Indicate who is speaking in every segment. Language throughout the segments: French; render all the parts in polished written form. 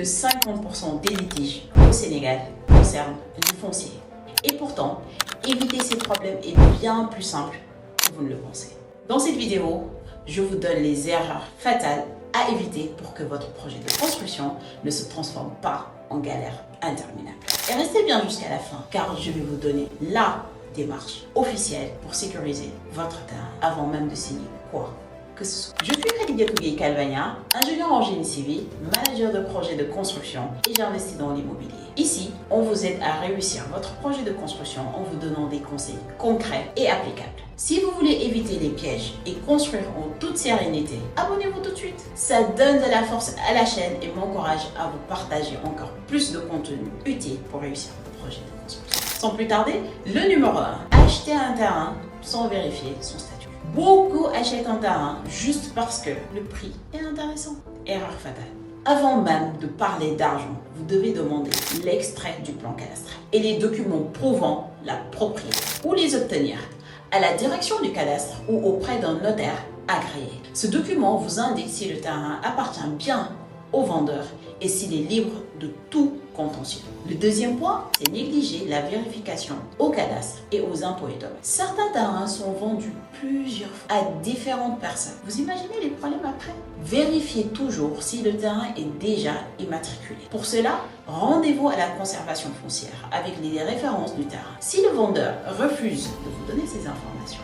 Speaker 1: 50% des litiges au Sénégal concernent les fonciers. Et pourtant, éviter ces problèmes est bien plus simple que vous ne le pensez. Dans cette vidéo, je vous donne les erreurs fatales à éviter pour que votre projet de construction ne se transforme pas en galère interminable. Et restez bien jusqu'à la fin, car je vais vous donner la démarche officielle pour sécuriser votre terrain avant même de signer quoi que ce soit. Je suis Khadija Tougué Calvagna, ingénieur en génie civil, manager de projet de construction et j'investis dans l'immobilier. Ici, on vous aide à réussir votre projet de construction en vous donnant des conseils concrets et applicables. Si vous voulez éviter les pièges et construire en toute sérénité, abonnez-vous tout de suite. Ça donne de la force à la chaîne et m'encourage à vous partager encore plus de contenu utile pour réussir votre projet de construction. Sans plus tarder, le numéro 1, acheter un terrain sans vérifier son statut. Beaucoup achètent un terrain juste parce que le prix est intéressant. Erreur fatale. Avant même de parler d'argent, vous devez demander l'extrait du plan cadastral et les documents prouvant la propriété. Où les obtenir? À la direction du cadastre ou auprès d'un notaire agréé. Ce document vous indique si le terrain appartient bien au vendeur et s'il est libre de tout contentieux. Le deuxième point, c'est négliger la vérification au cadastre et aux impôts et domaines. Certains terrains sont vendus plusieurs fois à différentes personnes. Vous imaginez les problèmes après? Vérifiez toujours si le terrain est déjà immatriculé. Pour cela, rendez-vous à la conservation foncière avec les références du terrain. Si le vendeur refuse de vous donner ces informations,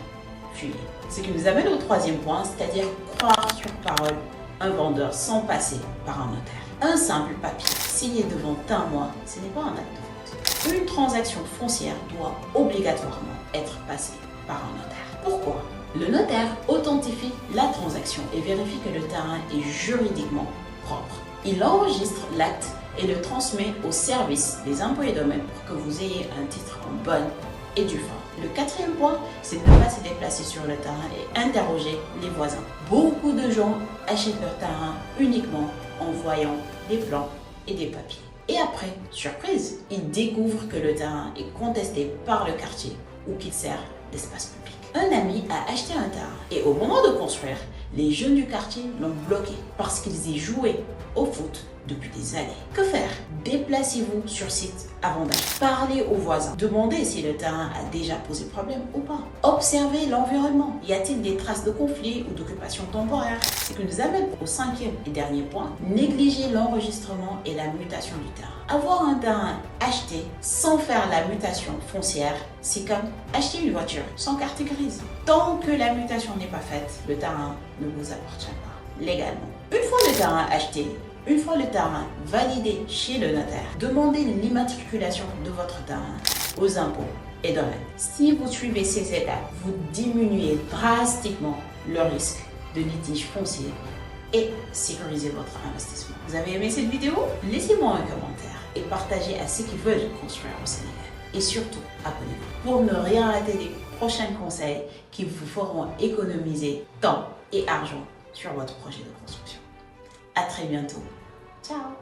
Speaker 1: fuyez. Ce qui nous amène au troisième point, c'est-à-dire croire sur parole un vendeur sans passer par un notaire. Un simple papier signé devant témoin, ce n'est pas un acte de vente. Une transaction foncière doit obligatoirement être passée par un notaire. Pourquoi? Le notaire authentifie la transaction et vérifie que le terrain est juridiquement propre. Il enregistre l'acte et le transmet au service des impôts et domaines pour que vous ayez un titre en bonne et due forme. Le quatrième point, c'est de ne pas se déplacer sur le terrain et interroger les voisins. Beaucoup de gens achètent leur terrain uniquement en voyant des plans et des papiers. Et après, surprise, ils découvrent que le terrain est contesté par le quartier ou qu'il sert d'espace public. Un ami a acheté un terrain et au moment de construire, les jeunes du quartier l'ont bloqué parce qu'ils y jouaient au foot depuis des années. Que faire? Déplacez-vous sur site avant d'acheter. Parlez aux voisins. Demandez si le terrain a déjà posé problème ou pas. Observez l'environnement. Y a-t-il des traces de conflit ou d'occupation temporaire? Ce qui nous amène au cinquième et dernier point. Négliger l'enregistrement et la mutation du terrain. Avoir un terrain acheté sans faire la mutation foncière, c'est comme acheter une voiture sans carte grise. Tant que la mutation n'est pas faite, le terrain ne vous appartient pas légalement. Une fois le terrain acheté, une fois le terrain validé chez le notaire, demandez l'immatriculation de votre terrain aux impôts et domaines. Si vous suivez ces étapes, vous diminuez drastiquement le risque de litige foncier et sécurisez votre investissement. Vous avez aimé cette vidéo? Laissez-moi un commentaire et partagez à ceux qui veulent construire au Sénégal. Et surtout, abonnez-vous pour ne rien rater des prochains conseils qui vous feront économiser temps et argent sur votre projet de construction. À très bientôt. Ciao!